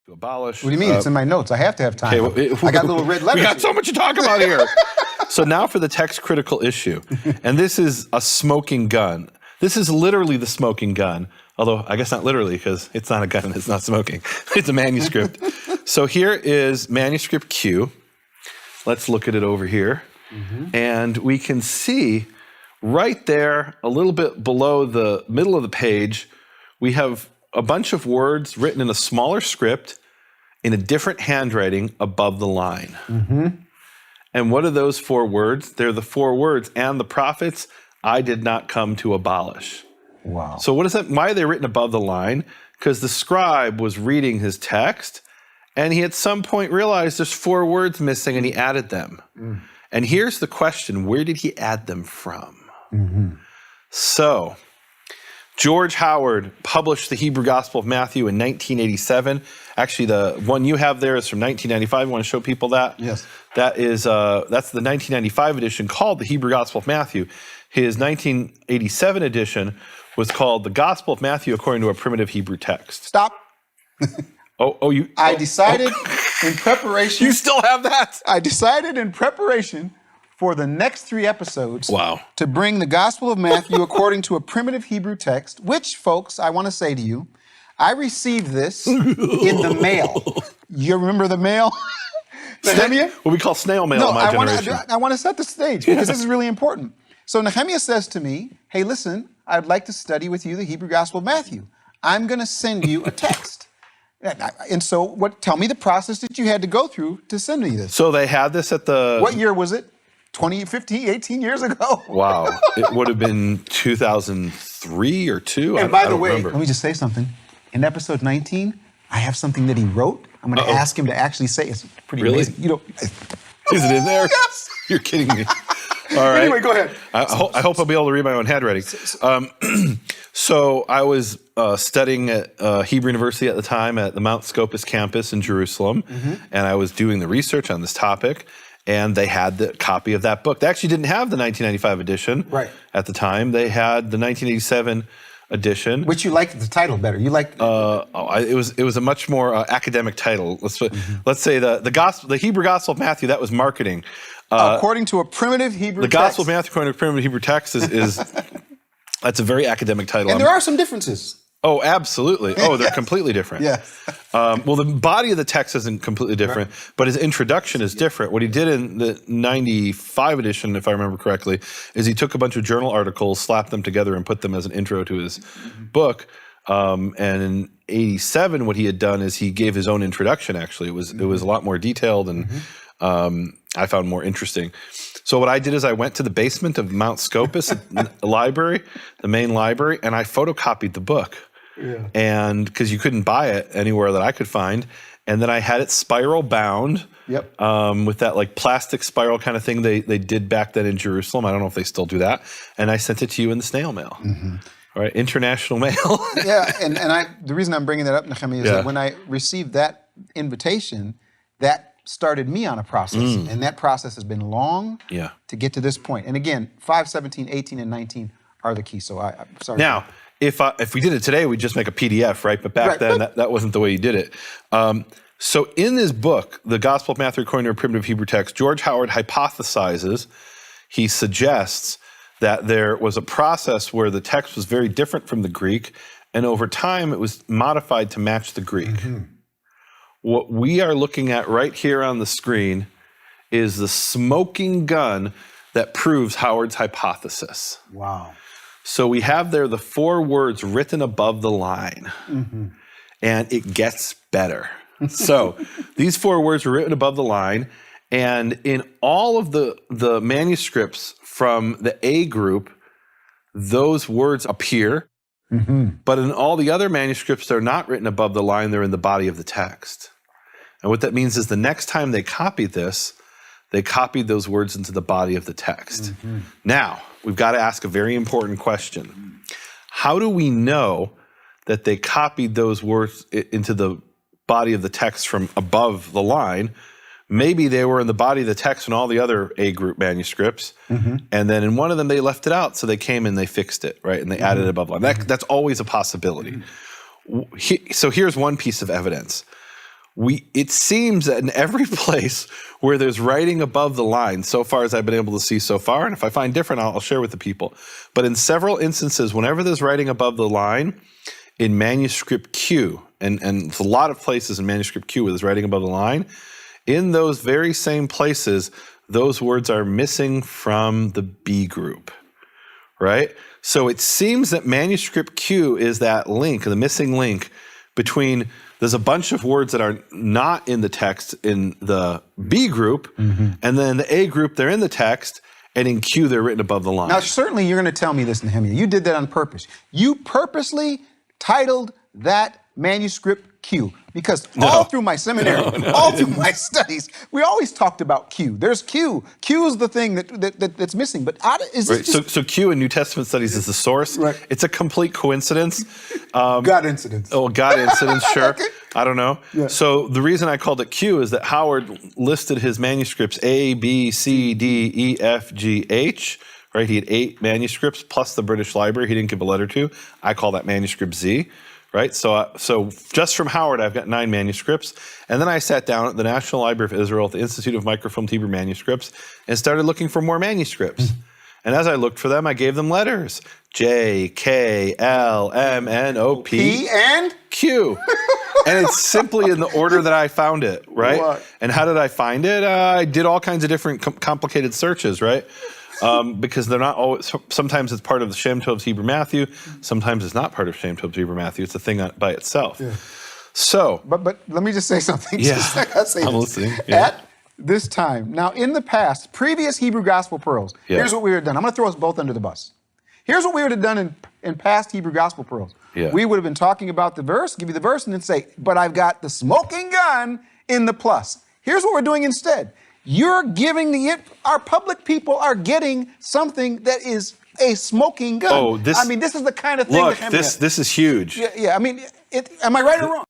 to abolish. What do you mean? It's in my notes. I have to have time. Okay, I got little red letters. We got so much to talk about here. So now for the text critical issue. And this is a smoking gun. This is literally the smoking gun. Although I guess not literally because it's not a gun and it's not smoking. It's a manuscript. So here is manuscript Q. Let's look at it over here. And we can see right there, a little bit below the middle of the page, we have a bunch of words written in a smaller script in a different handwriting above the line. And what are those 4 words? They're the 4 words, and the prophets I did not come to abolish. Wow. So what is that? Why are they written above the line? Because the scribe was reading his text, and he at some point realized there's 4 words missing, and he added them. And here's the question, where did he add them from? So, George Howard published the Hebrew Gospel of Matthew in 1987. Actually, the one you have there is from 1995. You want to show people that? Yes. That is, that's the 1995 edition called the Hebrew Gospel of Matthew. His 1987 edition was called the Gospel of Matthew according to a primitive Hebrew text. Stop. I decided in preparation. You still have that? I decided in preparation for the next 3 episodes Wow. to bring the Gospel of Matthew according to a primitive Hebrew text, which, folks, I want to say to you, I received this in the mail. You remember the mail? Nehemia? What we call snail mail in my generation. I want to set the stage because this is really important. So Nehemia says to me, hey, listen, I'd like to study with you the Hebrew Gospel of Matthew. I'm going to send you a text. And so tell me the process that you had to go through to send me this. So they had this at the... What year was it? 20, 15, 18 years ago? Wow. It would have been 2003 or 2. And by the way, remember. let me just say something. In episode 19, I have something that he wrote. I'm going to ask him to actually say it's pretty amazing. You know, is it in there? Yes. You're kidding me. All right. Anyway, go ahead. I hope I'll be able to read my own handwriting. So I was studying at Hebrew University at the time at the Mount Scopus campus in Jerusalem, and I was doing the research on this topic, and they had the copy of that book. They actually didn't have the 1995 edition at the time. They had the 1987 edition. Which you liked the title better. You liked it was a much more academic title. Let's say the Hebrew Gospel of Matthew, that was marketing. According to a primitive Hebrew text. The Gospel of Matthew according to a primitive Hebrew text is that's a very academic title. And there are some differences. Oh, absolutely. Oh, they're completely different. Yeah. Well, the body of the text isn't completely different, but his introduction is different. What he did in the 95 edition, if I remember correctly, is he took a bunch of journal articles, slapped them together, and put them as an intro to his book. And in 87, what he had done is he gave his own introduction, actually. It was a lot more detailed and I found more interesting. So what I did is I went to the basement of Mount Scopus library, the main library, and I photocopied the book. Yeah. And because you couldn't buy it anywhere that I could find. And then I had it spiral bound with that like plastic spiral kind of thing they did back then in Jerusalem. I don't know if they still do that. And I sent it to you in the snail mail. All right, international mail. Yeah, and the reason I'm bringing that up, Nehemia, is that when I received that invitation, that started me on a process. And that process has been long to get to this point. And again, 5, 17, 18, and 19 are the key. So I'm sorry. Now, if we did it today, we'd just make a PDF, right? But back then, that wasn't the way you did it. So in this book, the Gospel of Matthew according to a primitive Hebrew text, George Howard hypothesizes, he suggests that there was a process where the text was very different from the Greek, and over time it was modified to match the Greek. What we are looking at right here on the screen is the smoking gun that proves Howard's hypothesis. Wow. So we have there the 4 words written above the line, and it gets better. So these 4 words were written above the line, and in all of the manuscripts from the A group, those words appear, but in all the other manuscripts, they're not written above the line, they're in the body of the text. And what that means is the next time they copied this, they copied those words into the body of the text. Now, we've got to ask a very important question. How do we know that they copied those words into the body of the text from above the line? Maybe they were in the body of the text in all the other A group manuscripts, and then in one of them they left it out, so they came and they fixed it, right? And they added it above the line. That's always a possibility. So here's one piece of evidence. it seems that in every place where there's writing above the line, so far as I've been able to see so far, and if I find different, I'll share with the people. But in several instances, whenever there's writing above the line in manuscript Q, and there's a lot of places in manuscript Q where there's writing above the line, in those very same places, those words are missing from the B group, right? So it seems that manuscript Q is that link, the missing link between, there's a bunch of words that are not in the text in the B group, and then the A group, they're in the text, and in Q, they're written above the line. Now, certainly you're going to tell me this, Nehemia. You did that on purpose. You purposely titled that manuscript Q, because all through my seminary, all through my studies, we always talked about Q. There's Q. Q is the thing that's missing. But is this just... so Q in New Testament studies is the source. Right. It's a complete coincidence. God incidence. Oh, God incidence, sure. Okay. I don't know. Yeah. So the reason I called it Q is that Howard listed his manuscripts A, B, C, D, E, F, G, H. Right? He had 8 manuscripts plus the British Library he didn't give a letter to. I call that manuscript Z. Right, so just from Howard, I've got 9 manuscripts, and then I sat down at the National Library of Israel at the Institute of Microfilmed Hebrew Manuscripts and started looking for more manuscripts. And as I looked for them, I gave them letters: J, K, L, M, N, O, P, and Q. And it's simply in the order that I found it, right? What? And how did I find it? I did all kinds of different complicated searches, right? Because they're not always, sometimes it's part of the Shem Tov's Hebrew Matthew, sometimes it's not part of Shem Tov's Hebrew Matthew, it's a thing by itself. Yeah. So. But let me just say something. Yeah, I'm listening. Yeah. At this time, now in the past, previous Hebrew Gospel Pearls, here's what we would have done. I'm going to throw us both under the bus. Here's what we would have done in past Hebrew Gospel Pearls. Yeah. We would have been talking about the verse, give you the verse, and then say, but I've got the smoking gun in the plus. Here's what we're doing instead. You're giving our public people are getting something that is a smoking gun. Oh, this is the kind of thing. Look, this is huge. Yeah. I mean, am I right or wrong?